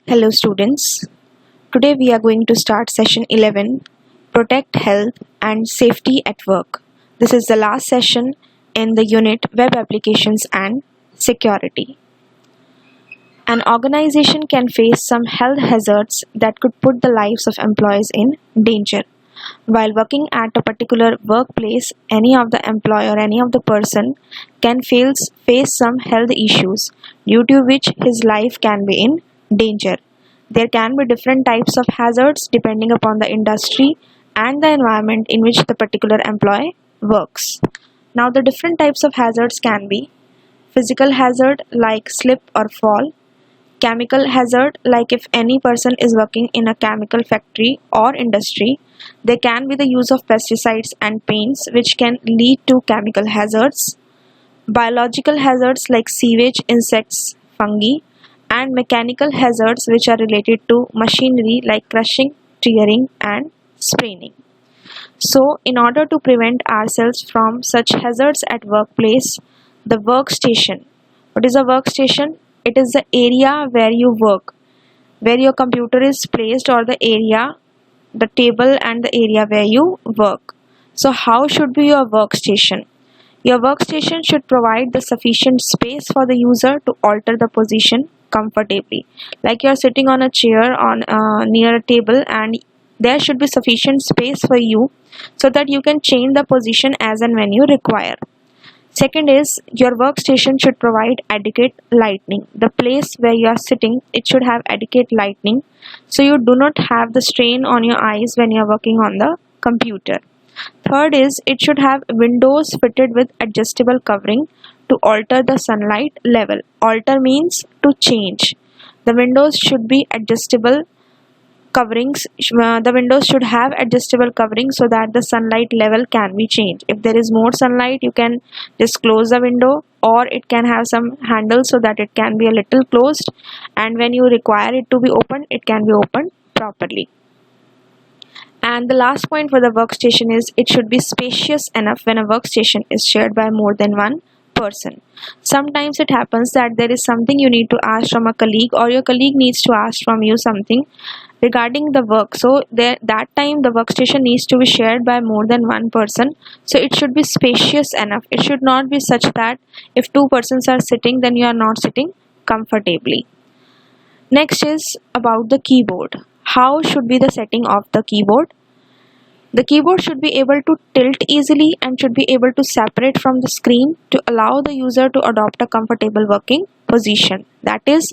Hello students, today we are going to start session 11, Protect Health and Safety at Work. This is the last session in the unit Web Applications and Security. An organization can face some health hazards that could put the lives of employees in danger. While working at a particular workplace, any of the employee or any of the person can face some health issues due to which his life can be in danger. There can be different types of hazards depending upon the industry and the environment in which the particular employee works. Now the different types of hazards can be physical hazard like slip or fall, chemical hazard like if any person is working in a chemical factory or industry, there can be the use of pesticides and paints which can lead to chemical hazards, biological hazards like sewage, insects, fungi, and mechanical hazards which are related to machinery like crushing, tearing, and spraining. So, in order to prevent ourselves from such hazards at workplace, the workstation. What is a workstation? It is the area where you work, where your computer is placed, or the area, the table and the area where you work. So, how should be your workstation? Your workstation should provide the sufficient space for the user to alter the position comfortably. Like you are sitting on a chair on near a table, and there should be sufficient space for you so that you can change the position as and when you require. Second is your workstation should provide adequate lighting. The place where you are sitting, it should have adequate lighting so you do not have the strain on your eyes when you are working on the computer. Third is it should have windows fitted with adjustable covering to alter the sunlight level. Alter means to change. The windows should be adjustable coverings. The windows should have adjustable coverings so that the sunlight level can be changed. If there is more sunlight, you can just close the window, or it can have some handle so that it can be a little closed, and when you require it to be opened, it can be opened properly. And the last point for the workstation is it should be spacious enough when a workstation is shared by more than one person. Sometimes it happens that there is something you need to ask from a colleague, or your colleague needs to ask from you something regarding the work. So that time the workstation needs to be shared by more than one person. So it should be spacious enough. It should not be such that if two persons are sitting, then you are not sitting comfortably. Next is about the keyboard. How should be the setting of the keyboard? The keyboard should be able to tilt easily and should be able to separate from the screen to allow the user to adopt a comfortable working position. That is,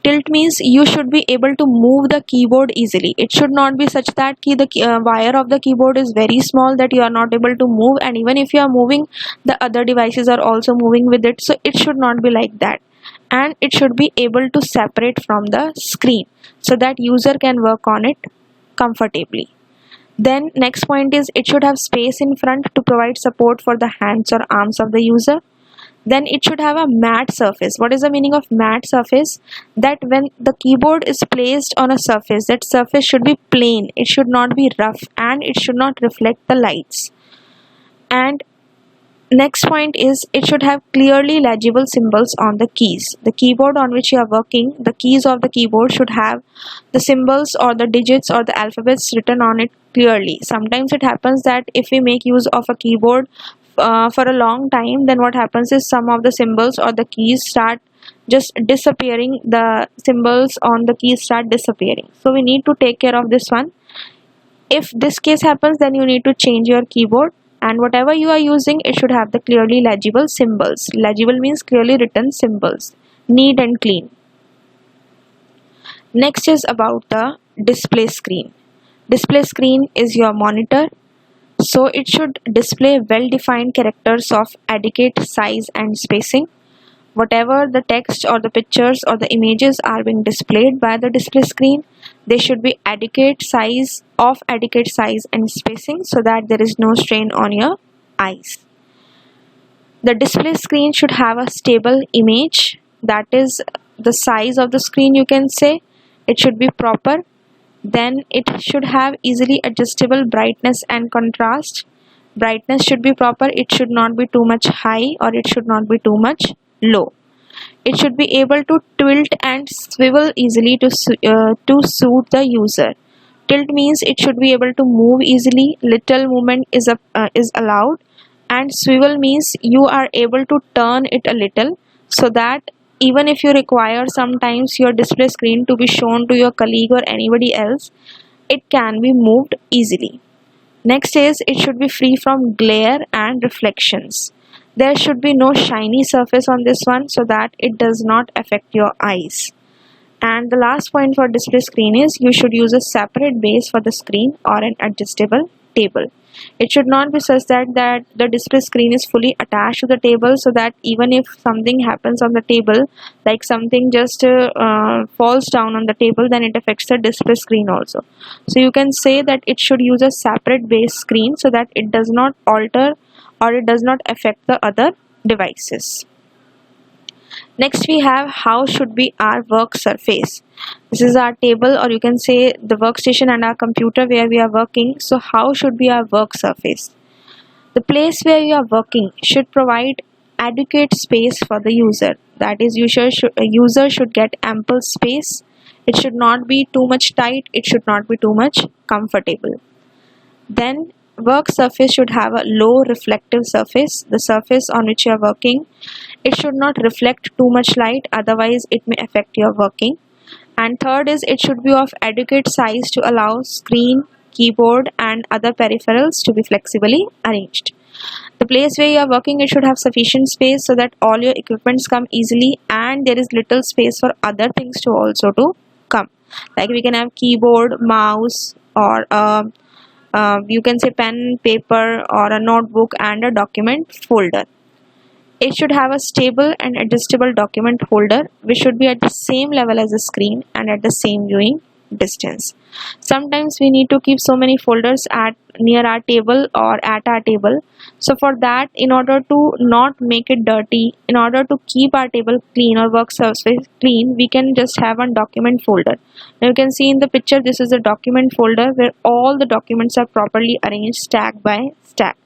tilt means you should be able to move the keyboard easily. It should not be such that the wire of the keyboard is very small that you are not able to move, and even if you are moving, the other devices are also moving with it. So it should not be like that. And it should be able to separate from the screen so that user can work on it comfortably. Then next point is it should have space in front to provide support for the hands or arms of the user. Then it should have a matte surface. What is the meaning of matte surface? That when the keyboard is placed on a surface, that surface should be plain. It should not be rough, and it should not reflect the lights. And next point is it should have clearly legible symbols on the keys. The keyboard on which you are working, the keys of the keyboard should have the symbols or the digits or the alphabets written on it clearly. Sometimes it happens that if we make use of a keyboard for a long time, then what happens is some of the symbols or the keys start just disappearing. The symbols on the keys start disappearing. So we need to take care of this one. If this case happens, then you need to change your keyboard, and whatever you are using, it should have the clearly legible symbols. Legible means clearly written symbols, neat and clean. Next is about the display screen. Display screen is your monitor, so it should display well-defined characters of adequate size and spacing. Whatever the text or the pictures or the images are being displayed by the display screen, they should be adequate size and spacing so that there is no strain on your eyes. The display screen should have a stable image, that is the size of the screen, you can say. It should be proper. Then it should have easily adjustable brightness and contrast. Brightness should be proper. It should not be too much high or it should not be too much low. It should be able to tilt and swivel easily to suit the user. Tilt means it should be able to move easily, little movement is allowed, and swivel means you are able to turn it a little, so that even if you require sometimes your display screen to be shown to your colleague or anybody else, it can be moved easily. Next is it should be free from glare and reflections. There should be no shiny surface on this one so that it does not affect your eyes. And the last point for display screen is you should use a separate base for the screen or an adjustable table. It should not be such that the display screen is fully attached to the table, so that even if something happens on the table, like something just falls down on the table, then it affects the display screen also. So you can say that it should use a separate base screen so that it does not alter or it does not affect the other devices. Next we have how should be our work surface. This is our table, or you can say the workstation and our computer where we are working. So how should be our work surface? The place where you are working should provide adequate space for the user. That is, user should get ample space. It should not be too much tight. It should not be too much comfortable. Then work surface should have a low reflective surface. The surface on which you are working, it should not reflect too much light, otherwise it may affect your working. And third is it should be of adequate size to allow screen, keyboard and other peripherals to be flexibly arranged. The place where you are working, it should have sufficient space so that all your equipments come easily, and there is little space for other things to also to come. Like we can have keyboard, mouse, or you can say pen, paper, or a notebook and a document folder. It should have a stable and adjustable document holder which should be at the same level as the screen and at the same viewing distance. Sometimes we need to keep so many folders at near our table or at our table. So for that, in order to not make it dirty, in order to keep our table clean or work surface clean, we can just have one document folder. Now you can see in the picture, this is a document folder where all the documents are properly arranged stack by stack.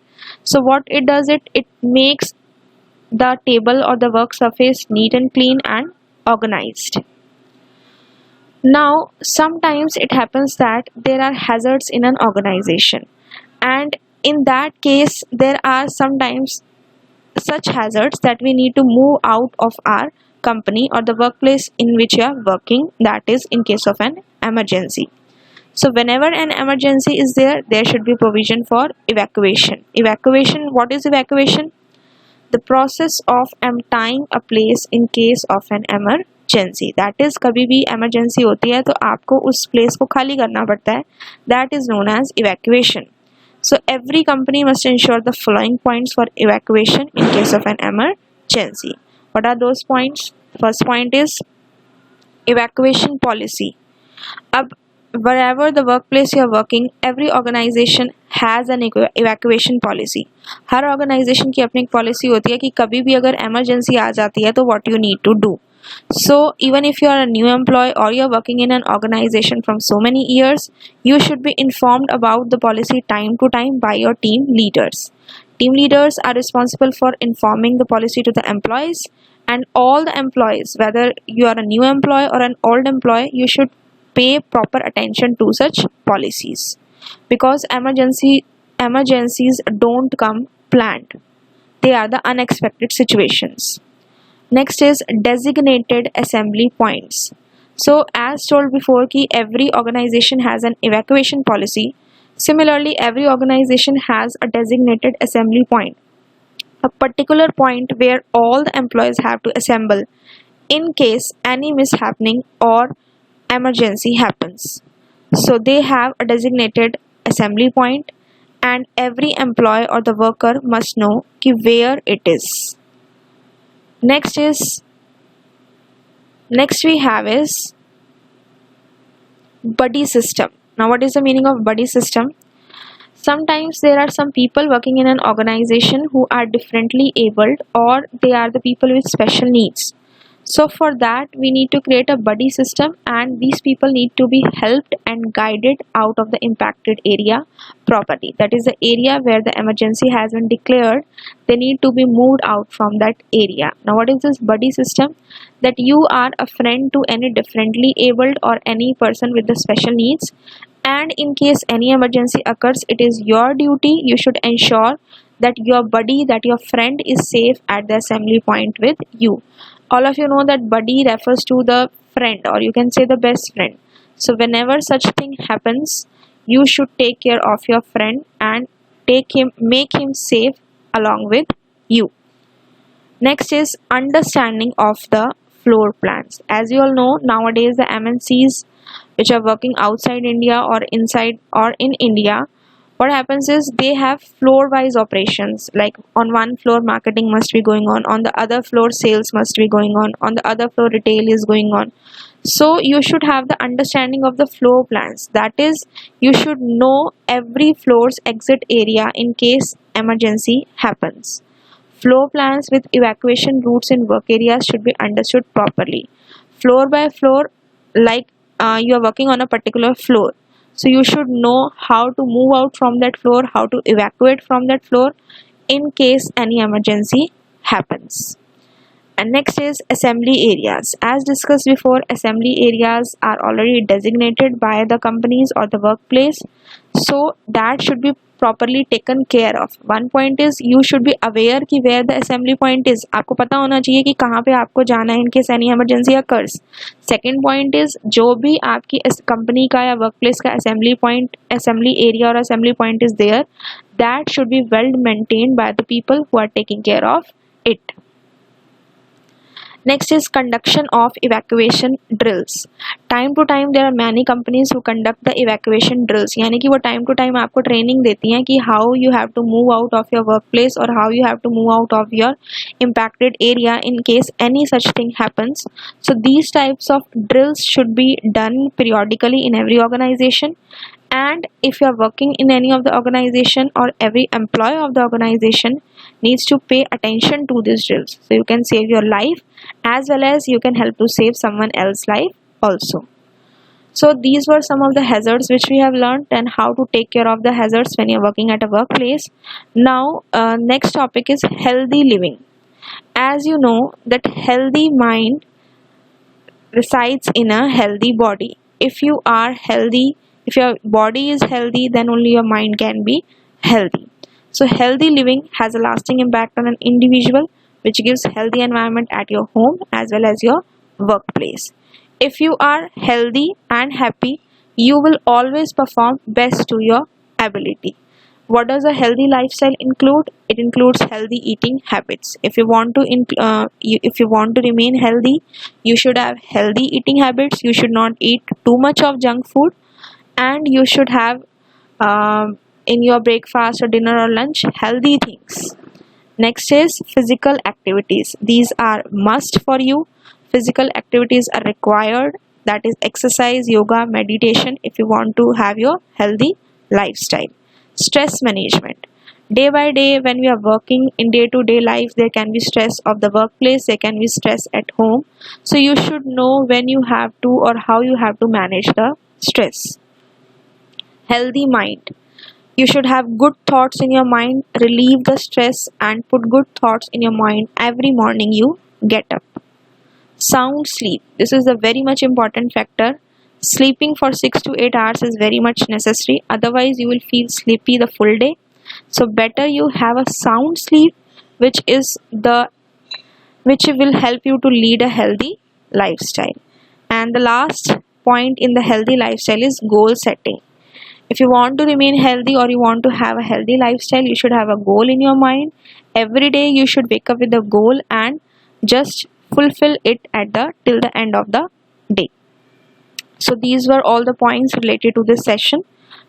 So what it does, it makes the table or the work surface neat and clean and organized. Now sometimes it happens that there are hazards in an organization, and in that case there are sometimes such hazards that we need to move out of our company or the workplace in which you are working, that is in case of an emergency. So whenever an emergency is there, there should be provision for evacuation. Evacuation, what is evacuation? The process of emptying a place in case of an emergency. That is, कभी भी emergency होती है तो आपको उस place को खाली करना पड़ता है. That is known as evacuation. So every company must ensure the following points for evacuation in case of an emergency. What are those points? First point is evacuation policy. अब wherever the workplace you are working, every organization has an evacuation policy. Her organization की अपनी policy होती है कि कभी भी अगर emergency आ जाती है तो what you need to do. So even if you are a new employee or you are working in an organization from so many years, you should be informed about the policy time to time by your team leaders. Team leaders are responsible for informing the policy to the employees, and all the employees, whether you are a new employee or an old employee, you should pay proper attention to such policies, because emergencies don't come planned. They are the unexpected situations. Next is designated assembly points. So as told before कि every organization has an evacuation policy. Similarly, every organization has a designated assembly point, a particular point where all the employees have to assemble in case any mishappening or emergency happens. So they have a designated assembly point, and every employee or the worker must know कि where it is. Next we have is buddy system. Now what is the meaning of buddy system? Sometimes there are some people working in an organization who are differently abled, or they are the people with special needs. So for that we need to create a buddy system, and these people need to be helped and guided out of the impacted area properly. That is the area where the emergency has been declared. They need to be moved out from that area. Now what is this buddy system? That you are a friend to any differently abled or any person with the special needs, and in case any emergency occurs, it is your duty, you should ensure that your buddy, that your friend is safe at the assembly point with you. All of you know that buddy refers to the friend, or you can say the best friend. So whenever such thing happens, you should take care of your friend and make him safe along with you. Next is understanding of the floor plans. As you all know, nowadays the MNCs which are working outside India or inside or in India, what happens is they have floor wise operations. Like on one floor marketing must be going on the other floor sales must be going on the other floor retail is going on. So you should have the understanding of the floor plans. That is, you should know every floor's exit area in case emergency happens. Floor plans with evacuation routes in work areas should be understood properly. Floor by floor, like you are working on a particular floor, so you should know how to move out from that floor, how to evacuate from that floor in case any emergency happens. And next is assembly areas. As discussed before, assembly areas are already designated by the companies or the workplace, so that should be properly taken care of. One point is you should be aware कि where the assembly point is. आपको पता होना चाहिए कि कहाँ पे आपको जाना है in case any emergency occurs. Second point is जो भी आपकी कंपनी का या workplace का assembly area or assembly point is there, that should be well maintained by the people who are taking care of it. Next is conduction of evacuation drills. Time to time there are many companies who conduct the evacuation drills. यानी कि वो time to time आपको training देती हैं कि how you have to move out of your workplace or how you have to move out of your impacted area in case any such thing happens. So these types of drills should be done periodically in every organization. And if you are working in any of the organization, or every employee of the organization needs to pay attention to these drills, so you can save your life as well as you can help to save someone else's life also. So these were some of the hazards which we have learned and how to take care of the hazards when you're working at a workplace. Now next topic is healthy living. As you know that healthy mind resides in a healthy body. If you are healthy, if your body is healthy, then only your mind can be healthy. So healthy living has a lasting impact on an individual, which gives healthy environment at your home as well as your workplace. If you are healthy and happy, you will always perform best to your ability. What does a healthy lifestyle include? It includes healthy eating habits. If you want to remain healthy, you should have healthy eating habits. You should not eat too much of junk food, and you should have in your breakfast or dinner or lunch healthy things. Next is physical activities. These are must for you. Physical activities are required, that is exercise, yoga, meditation, if you want to have your healthy lifestyle. Stress management. Day by day, when we are working in day-to-day life, there can be stress of the workplace, there can be stress at home. So you should know when you have to or how you have to manage the stress. Healthy mind. You should have good thoughts in your mind, relieve the stress and put good thoughts in your mind every morning you get up. Sound sleep. This is a very much important factor. Sleeping for 6 to 8 hours is very much necessary. Otherwise, you will feel sleepy the full day. So better you have a sound sleep, which will help you to lead a healthy lifestyle. And the last point in the healthy lifestyle is goal setting. If you want to remain healthy or you want to have a healthy lifestyle, you should have a goal in your mind. Every day you should wake up with a goal and just fulfill it till the end of the day. So these were all the points related to this session.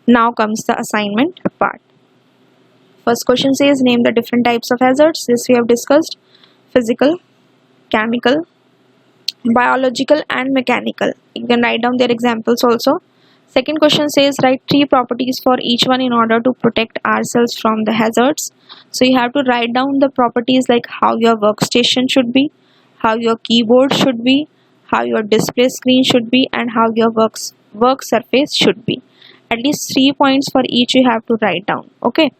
Now comes the assignment part. First question says name the different types of hazards. This we have discussed: physical, chemical, biological and mechanical. You can write down their examples also. Second question says write 3 properties for each one in order to protect ourselves from the hazards. So you have to write down the properties like how your workstation should be, how your keyboard should be, how your display screen should be, and how your work surface should be. At least 3 points for each you have to write down. Okay.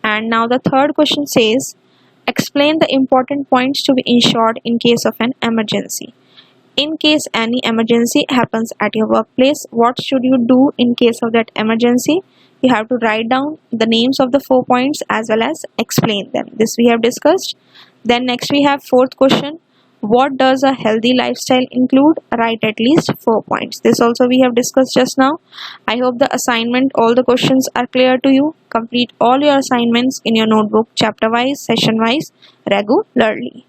And now the third question says, explain the important points to be ensured in case of an emergency. In case any emergency happens at your workplace, what should you do in case of that emergency? You have to write down the names of the 4 points as well as explain them. This we have discussed. Then next we have fourth question. What does a healthy lifestyle include? Write at least 4 points. This also we have discussed just now. I hope the assignment, all the questions are clear to you. Complete all your assignments in your notebook chapter wise, session wise regularly.